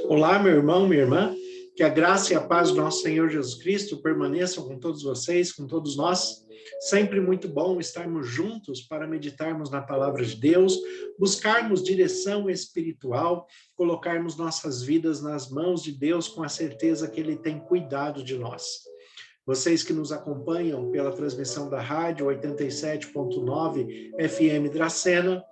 Olá, meu irmão, minha irmã, que a graça e a paz do nosso Senhor Jesus Cristo permaneçam com todos vocês, com todos nós. Sempre muito bom estarmos juntos para meditarmos na palavra de Deus, buscarmos direção espiritual, colocarmos nossas vidas nas mãos de Deus com a certeza que Ele tem cuidado de nós. Vocês que nos acompanham pela transmissão da rádio 87.9 FM Dracena,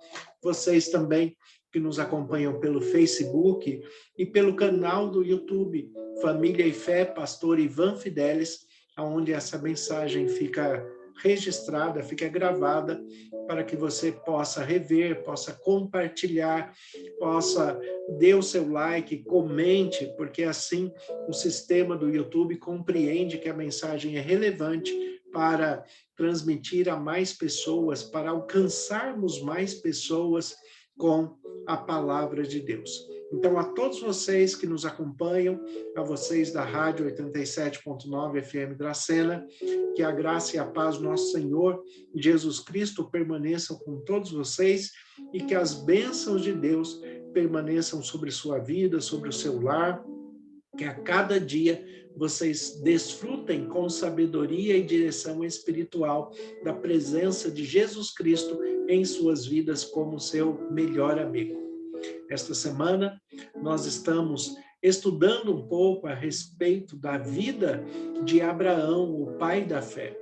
vocês também que nos acompanham pelo Facebook e pelo canal do YouTube Família e Fé, Pastor Ivan Fidelis, onde essa mensagem fica registrada, fica gravada, para que você possa rever, possa compartilhar, possa dar o seu like, comente, porque assim o sistema do YouTube compreende que a mensagem é relevante para transmitir a mais pessoas, para alcançarmos mais pessoas com a palavra de Deus. Então, a todos vocês que nos acompanham, a vocês da Rádio 87.9 FM Dracena, que a graça e a paz do nosso Senhor Jesus Cristo permaneçam com todos vocês e que as bênçãos de Deus permaneçam sobre sua vida, sobre o seu lar, que a cada dia vocês desfrutem com sabedoria e direção espiritual da presença de Jesus Cristo em suas vidas como seu melhor amigo. Esta semana nós estamos estudando um pouco a respeito da vida de Abraão, o pai da fé.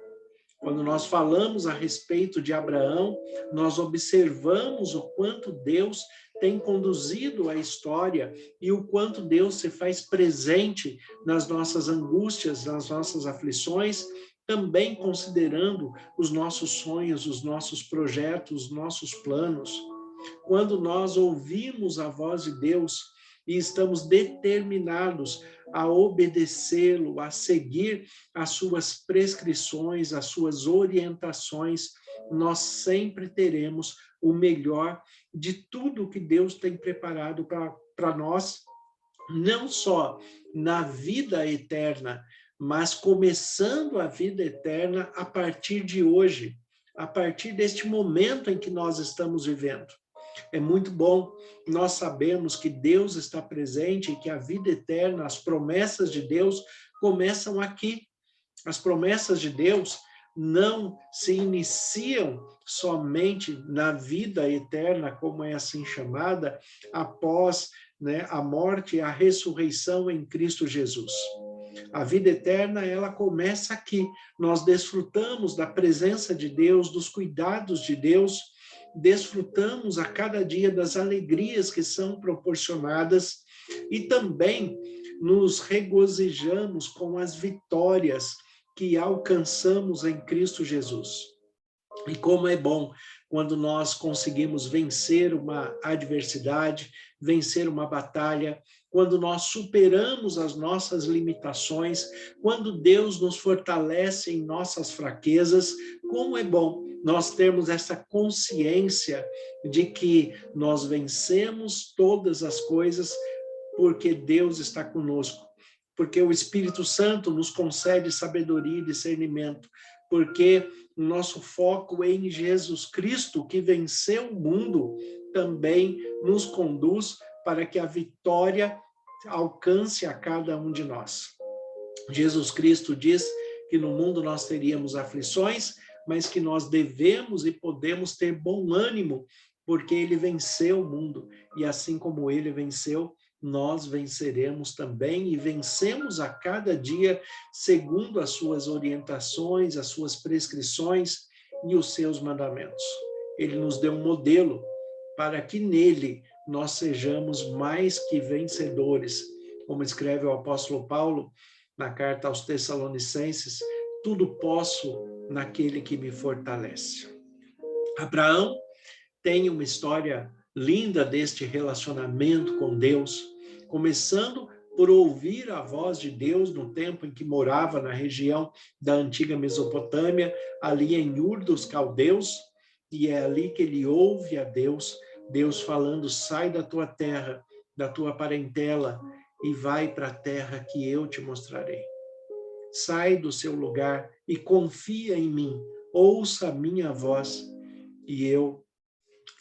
Quando nós falamos a respeito de Abraão, nós observamos o quanto Deus tem conduzido a história e o quanto Deus se faz presente nas nossas angústias, nas nossas aflições, também considerando os nossos sonhos, os nossos projetos, os nossos planos. Quando nós ouvimos a voz de Deus e estamos determinados a obedecê-lo, a seguir as suas prescrições, as suas orientações, nós sempre teremos o melhor de tudo que Deus tem preparado para nós, não só na vida eterna, mas começando a vida eterna a partir de hoje, a partir deste momento em que nós estamos vivendo. É muito bom nós sabemos que Deus está presente e que a vida eterna, as promessas de Deus começam aqui. As promessas de Deus não se iniciam somente na vida eterna, como é assim chamada, após a morte e a ressurreição em Cristo Jesus. A vida eterna, ela começa aqui. Nós desfrutamos da presença de Deus, dos cuidados de Deus, desfrutamos a cada dia das alegrias que são proporcionadas e também nos regozijamos com as vitórias que alcançamos em Cristo Jesus. E como é bom quando nós conseguimos vencer uma adversidade, vencer uma batalha, quando nós superamos as nossas limitações, quando Deus nos fortalece em nossas fraquezas, como é bom nós termos essa consciência de que nós vencemos todas as coisas porque Deus está conosco, porque o Espírito Santo nos concede sabedoria e discernimento, porque o nosso foco em Jesus Cristo, que venceu o mundo, também nos conduz para que a vitória alcance a cada um de nós. Jesus Cristo diz que no mundo nós teríamos aflições, mas que nós devemos e podemos ter bom ânimo, porque ele venceu o mundo, e assim como ele venceu, nós venceremos também e vencemos a cada dia segundo as suas orientações, as suas prescrições e os seus mandamentos. Ele nos deu um modelo para que nele nós sejamos mais que vencedores. Como escreve o apóstolo Paulo na carta aos Tessalonicenses, tudo posso naquele que me fortalece. Abraão tem uma história linda deste relacionamento com Deus, começando por ouvir a voz de Deus no tempo em que morava na região da antiga Mesopotâmia, ali em Ur dos Caldeus, e é ali que ele ouve a Deus, Deus falando: sai da tua terra, da tua parentela, e vai para a terra que eu te mostrarei. Sai do seu lugar e confia em mim, ouça a minha voz, e eu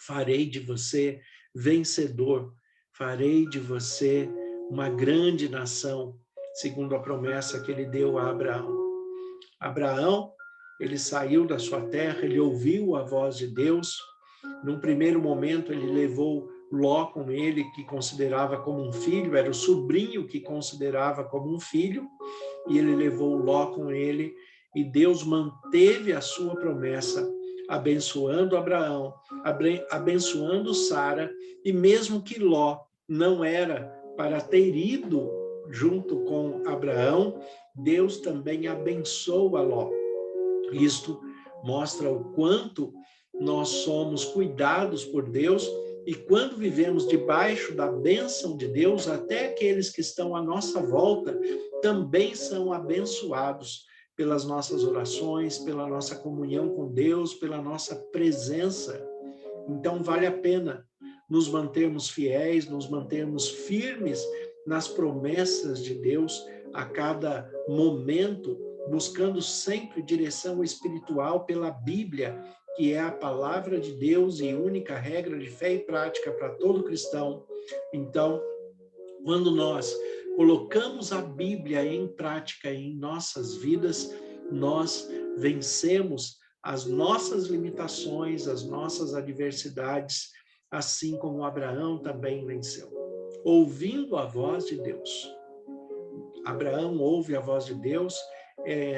farei de você vencedor, farei de você uma grande nação, segundo a promessa que ele deu a Abraão. Abraão, ele saiu da sua terra, ele ouviu a voz de Deus. Num primeiro momento, ele levou Ló com ele, que considerava como um filho, era o sobrinho que considerava como um filho, e ele levou Ló com ele, e Deus manteve a sua promessa, abençoando Abraão, abençoando Sara, e mesmo que Ló não era para ter ido junto com Abraão, Deus também abençoa Ló. Isto mostra o quanto nós somos cuidados por Deus, e quando vivemos debaixo da bênção de Deus, até aqueles que estão à nossa volta também são abençoados pelas nossas orações, pela nossa comunhão com Deus, pela nossa presença. Então vale a pena nos mantermos fiéis, nos mantermos firmes nas promessas de Deus a cada momento, buscando sempre direção espiritual pela Bíblia, que é a palavra de Deus e única regra de fé e prática para todo cristão. Então, quando nós colocamos a Bíblia em prática em nossas vidas, nós vencemos as nossas limitações, as nossas adversidades, assim como Abraão também venceu, ouvindo a voz de Deus. Abraão ouve a voz de Deus,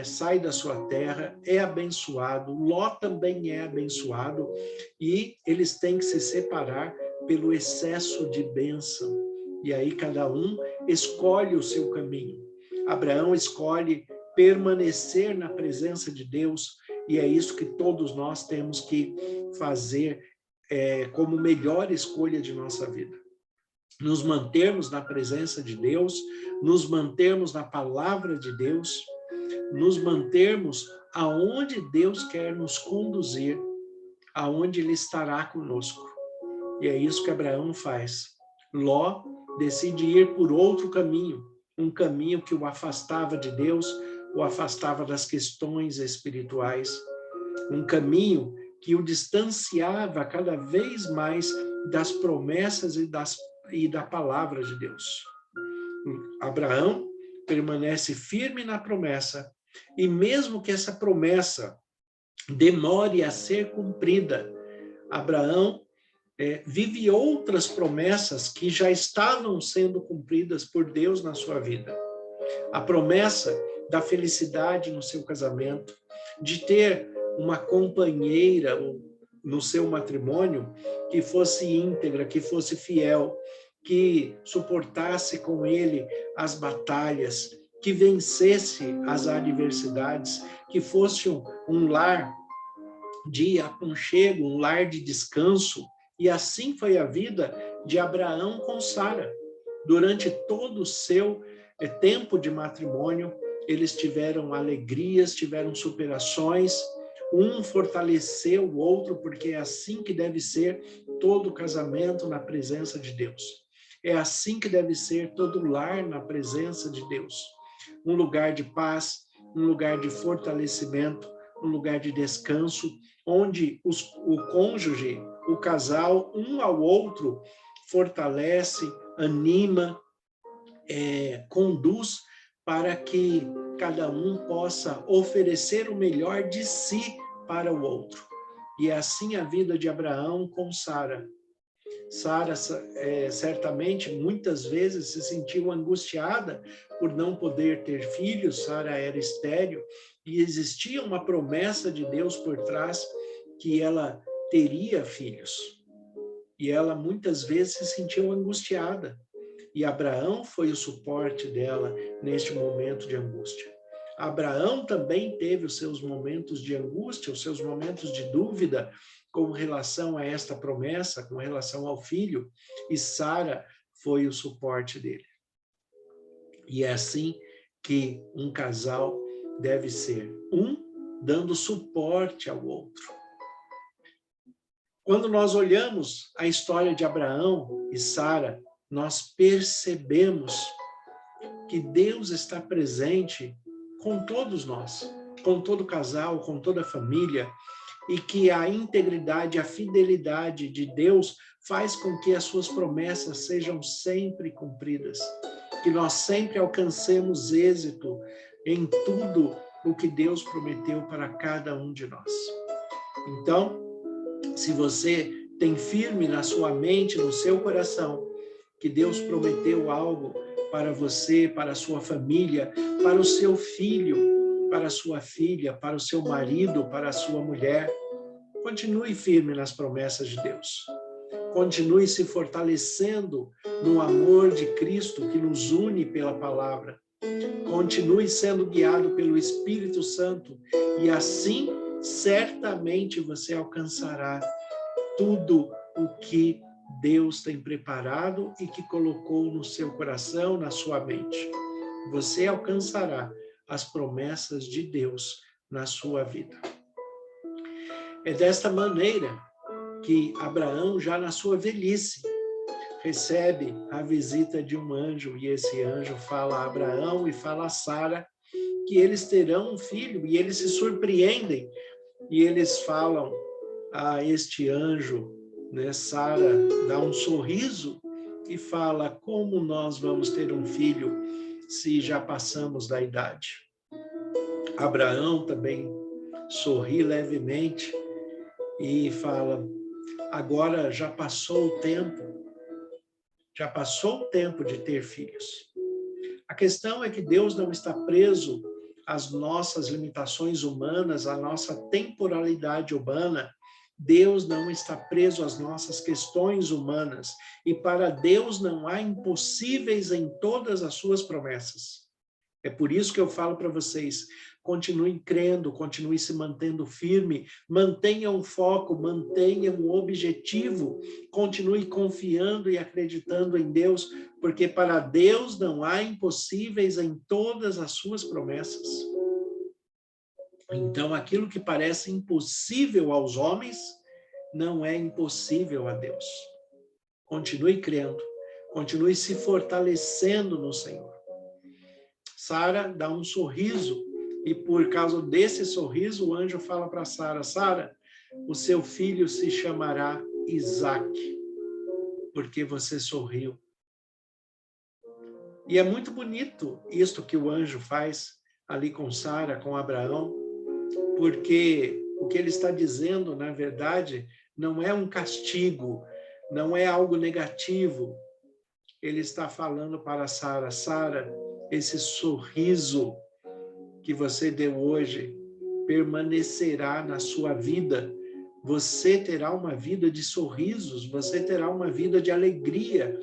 sai da sua terra, é abençoado, Ló também é abençoado, e eles têm que se separar pelo excesso de bênção. E aí cada um escolhe o seu caminho. Abraão escolhe permanecer na presença de Deus, e é isso que todos nós temos que fazer como melhor escolha de nossa vida. Nos mantermos na presença de Deus, nos mantermos na palavra de Deus, nos mantermos aonde Deus quer nos conduzir, aonde Ele estará conosco. E é isso que Abraão faz. Ló decide ir por outro caminho, um caminho que o afastava de Deus, o afastava das questões espirituais, um caminho que o distanciava cada vez mais das promessas e da palavra de Deus. Abraão permanece firme na promessa, e mesmo que essa promessa demore a ser cumprida, Abraão vive outras promessas que já estavam sendo cumpridas por Deus na sua vida. A promessa da felicidade no seu casamento, de ter uma companheira no seu matrimônio que fosse íntegra, que fosse fiel, que suportasse com ele as batalhas, que vencesse as adversidades, que fosse um lar de aconchego, um lar de descanso. E assim foi a vida de Abraão com Sara. Durante todo o seu tempo de matrimônio, eles tiveram alegrias, tiveram superações, um fortaleceu o outro, porque é assim que deve ser todo casamento na presença de Deus. É assim que deve ser todo lar na presença de Deus. Um lugar de paz, um lugar de fortalecimento, um lugar de descanso, onde o cônjuge, o casal, um ao outro, fortalece, anima, conduz para que cada um possa oferecer o melhor de si para o outro. E é assim a vida de Abraão com Sara. Sara, certamente, muitas vezes se sentiu angustiada por não poder ter filhos. Sara era estéril, e existia uma promessa de Deus por trás que ela teria filhos. E ela muitas vezes se sentiu angustiada. E Abraão foi o suporte dela neste momento de angústia. Abraão também teve os seus momentos de angústia, os seus momentos de dúvida com relação a esta promessa, com relação ao filho, e Sara foi o suporte dele. E é assim que um casal deve ser, um dando suporte ao outro. Quando nós olhamos a história de Abraão e Sara, nós percebemos que Deus está presente com todos nós, com todo casal, com toda a família, e que a integridade, a fidelidade de Deus faz com que as suas promessas sejam sempre cumpridas. que nós sempre alcancemos êxito em tudo o que Deus prometeu para cada um de nós. Então, se você tem firme na sua mente, no seu coração, que Deus prometeu algo para você, para a sua família, para o seu filho, para a sua filha, para o seu marido, para a sua mulher, continue firme nas promessas de Deus. Continue se fortalecendo no amor de Cristo que nos une pela palavra. Continue sendo guiado pelo Espírito Santo e assim certamente você alcançará tudo o que Deus tem preparado e que colocou no seu coração, na sua mente. Você alcançará as promessas de Deus na sua vida. É desta maneira que Abraão, já na sua velhice, recebe a visita de um anjo, e esse anjo fala a Abraão e fala a Sara que eles terão um filho, e eles se surpreendem, e eles falam a este anjo, né, Sara dá um sorriso e fala: como nós vamos ter um filho se já passamos da idade? Abraão também sorri levemente e fala: agora já passou o tempo de ter filhos. A questão é que Deus não está preso às nossas limitações humanas, à nossa temporalidade humana. Deus não está preso às nossas questões humanas. E para Deus não há impossíveis em todas as suas promessas. É por isso que eu falo para vocês, continuem crendo, continuem se mantendo firme, mantenham o foco, mantenham o objetivo, continue confiando e acreditando em Deus, porque para Deus não há impossíveis em todas as suas promessas. Então, aquilo que parece impossível aos homens, não é impossível a Deus. Continue crendo, continue se fortalecendo no Senhor. Sara dá um sorriso, e por causa desse sorriso, o anjo fala para Sara: Sara, o seu filho se chamará Isaac, porque você sorriu. E é muito bonito isto que o anjo faz ali com Sara, com Abraão, porque o que ele está dizendo, na verdade, não é um castigo, não é algo negativo. Ele está falando para Sara: Sara, esse sorriso que você deu hoje permanecerá na sua vida. Você terá uma vida de sorrisos, você terá uma vida de alegria,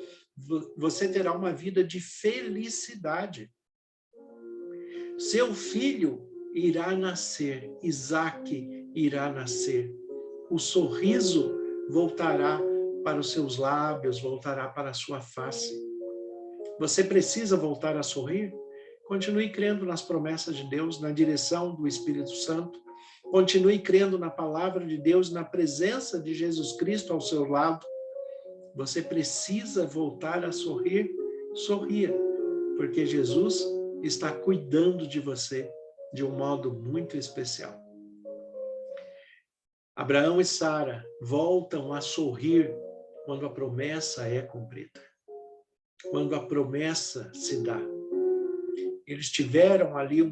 você terá uma vida de felicidade. Seu filho irá nascer, Isaac irá nascer. O sorriso voltará para os seus lábios, voltará para a sua face. Você precisa voltar a sorrir? Continue crendo nas promessas de Deus, na direção do Espírito Santo. Continue crendo na palavra de Deus, na presença de Jesus Cristo ao seu lado. Você precisa voltar a sorrir? Sorria, porque Jesus está cuidando de você de um modo muito especial. Abraão e Sara voltam a sorrir quando a promessa é cumprida. Quando a promessa se dá. Eles tiveram ali um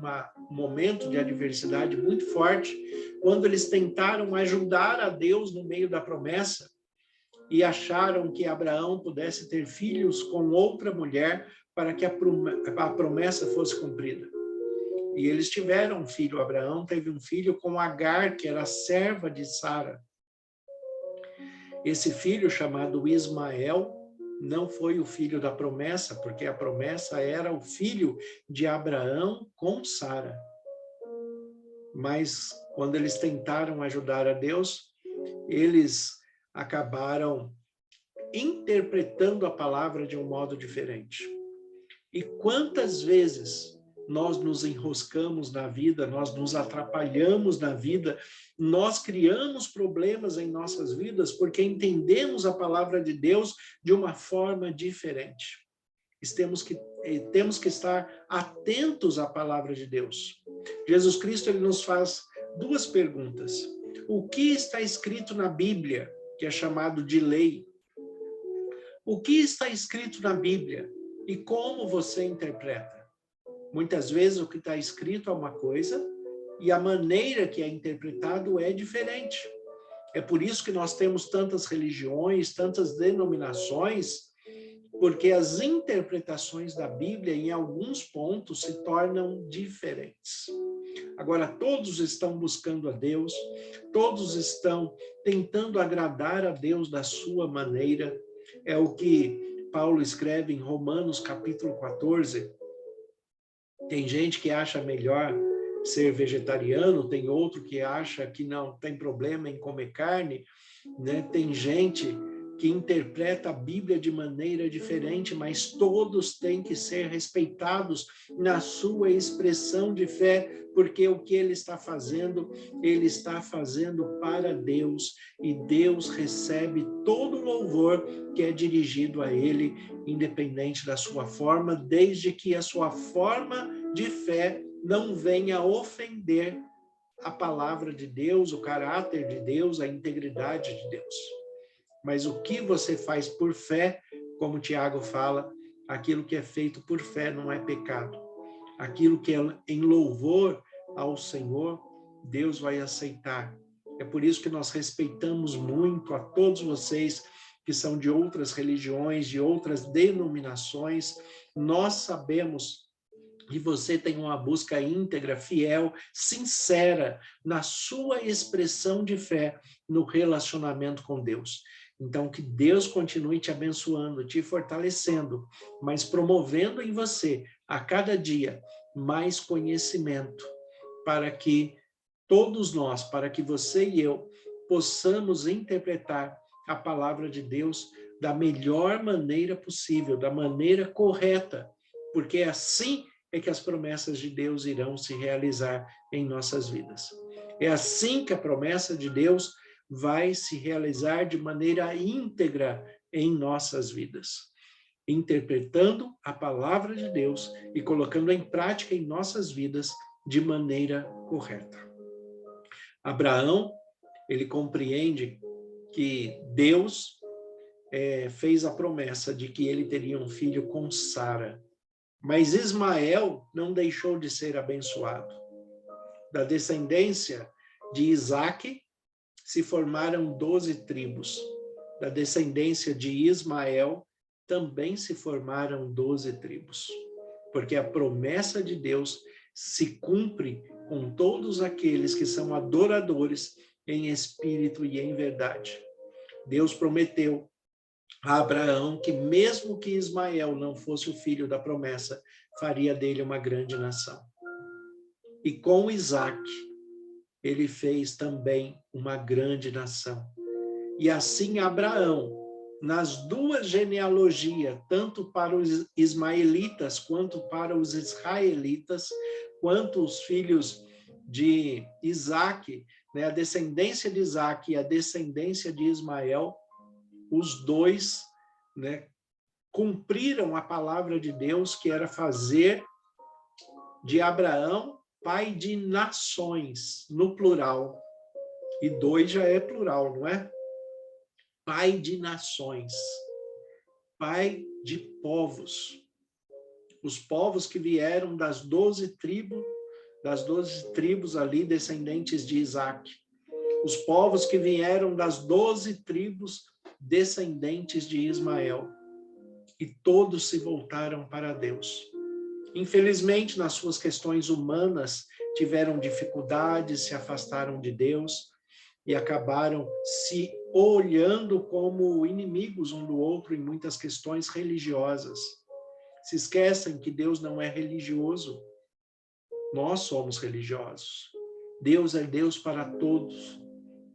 momento de adversidade muito forte, quando eles tentaram ajudar a Deus no meio da promessa e acharam que Abraão pudesse ter filhos com outra mulher para que a promessa fosse cumprida. E eles tiveram um filho, Abraão teve um filho com Agar, que era serva de Sara. Esse filho, chamado Ismael, não foi o filho da promessa, porque a promessa era o filho de Abraão com Sara. Mas quando eles tentaram ajudar a Deus, eles acabaram interpretando a palavra de um modo diferente. E quantas vezes nós nos enroscamos na vida, nós nos atrapalhamos na vida, nós criamos problemas em nossas vidas porque entendemos a palavra de Deus de uma forma diferente. Temos que estar atentos à palavra de Deus. Jesus Cristo, ele nos faz duas perguntas. O que está escrito na Bíblia, que é chamado de lei? O que está escrito na Bíblia? E como você interpreta? Muitas vezes o que está escrito é uma coisa e a maneira que é interpretado é diferente. É por isso que nós temos tantas religiões, tantas denominações, porque as interpretações da Bíblia, em alguns pontos, se tornam diferentes. Agora, todos estão buscando a Deus, todos estão tentando agradar a Deus da sua maneira. É o que Paulo escreve em Romanos, capítulo 14. Tem gente que acha melhor ser vegetariano, tem outro que acha que não tem problema em comer carne, né? Tem gente que interpreta a Bíblia de maneira diferente, mas todos têm que ser respeitados na sua expressão de fé, porque o que ele está fazendo para Deus, e Deus recebe todo o louvor que é dirigido a ele, independente da sua forma, desde que a sua forma de fé não venha ofender a palavra de Deus, o caráter de Deus, a integridade de Deus. Mas o que você faz por fé, como Tiago fala, aquilo que é feito por fé não é pecado. Aquilo que é em louvor ao Senhor, Deus vai aceitar. É por isso que nós respeitamos muito a todos vocês que são de outras religiões, de outras denominações. Nós sabemos que você tem uma busca íntegra, fiel, sincera na sua expressão de fé no relacionamento com Deus. Então, que Deus continue te abençoando, te fortalecendo, mas promovendo em você, a cada dia, mais conhecimento, para que todos nós, para que você e eu, possamos interpretar a palavra de Deus da melhor maneira possível, da maneira correta, porque assim é que as promessas de Deus irão se realizar em nossas vidas. É assim que a promessa de Deus vai se realizar de maneira íntegra em nossas vidas, interpretando a palavra de Deus e colocando em prática em nossas vidas de maneira correta. Abraão, ele compreende que Deus fez a promessa de que ele teria um filho com Sara, mas Ismael não deixou de ser abençoado. Da descendência de Isaque se formaram 12 tribos. Da descendência de Ismael também se formaram 12 tribos. Porque a promessa de Deus se cumpre com todos aqueles que são adoradores em espírito e em verdade. Deus prometeu a Abraão que mesmo que Ismael não fosse o filho da promessa, faria dele uma grande nação. E com Isaque, ele fez também uma grande nação. E assim Abraão, nas duas genealogias, tanto para os ismaelitas quanto para os israelitas, quanto os filhos de Isaque, né, a descendência de Isaque e a descendência de Ismael, os dois, né, cumpriram a palavra de Deus, que era fazer de Abraão pai de nações, no plural. E dois já é plural, não é? Pai de nações, pai de povos. Os povos que vieram das 12 tribos ali, descendentes de Isaque. Os povos que vieram das 12 tribos, descendentes de Ismael. E todos se voltaram para Deus. Infelizmente, nas suas questões humanas, tiveram dificuldades, se afastaram de Deus e acabaram se olhando como inimigos um do outro em muitas questões religiosas. Se esquecem que Deus não é religioso. Nós somos religiosos. Deus é Deus para todos.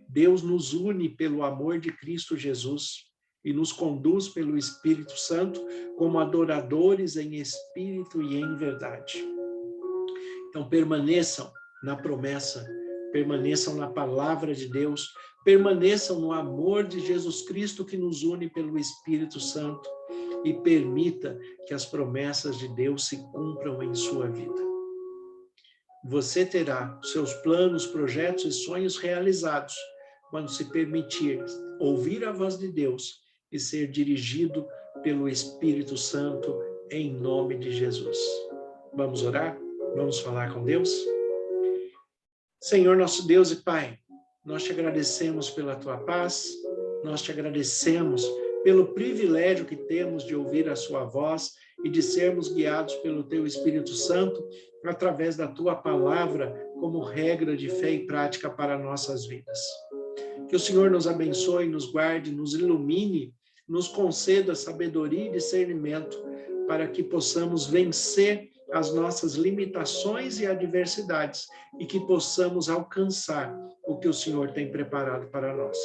Deus nos une pelo amor de Cristo Jesus e nos conduz pelo Espírito Santo como adoradores em espírito e em verdade. Então, permaneçam na promessa, permaneçam na palavra de Deus, permaneçam no amor de Jesus Cristo que nos une pelo Espírito Santo e permita que as promessas de Deus se cumpram em sua vida. Você terá seus planos, projetos e sonhos realizados quando se permitir ouvir a voz de Deus e ser dirigido pelo Espírito Santo em nome de Jesus. Vamos orar? Vamos falar com Deus? Senhor, nosso Deus e Pai, nós te agradecemos pela tua paz, nós te agradecemos pelo privilégio que temos de ouvir a sua voz e de sermos guiados pelo teu Espírito Santo através da tua palavra como regra de fé e prática para nossas vidas. Que o Senhor nos abençoe, nos guarde, nos ilumine, nos conceda sabedoria e discernimento para que possamos vencer as nossas limitações e adversidades e que possamos alcançar o que o Senhor tem preparado para nós.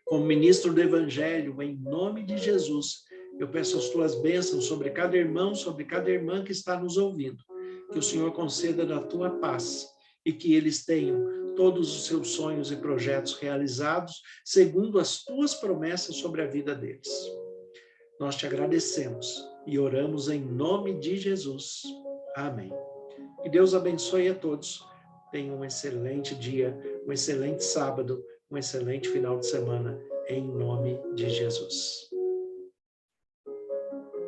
Como ministro do Evangelho, em nome de Jesus, eu peço as tuas bênçãos sobre cada irmão, sobre cada irmã que está nos ouvindo. Que o Senhor conceda da tua paz e que eles tenham todos os seus sonhos e projetos realizados segundo as tuas promessas sobre a vida deles. Nós te agradecemos e oramos em nome de Jesus. Amém. Que Deus abençoe a todos. Tenham um excelente dia, um excelente sábado, um excelente final de semana, em nome de Jesus.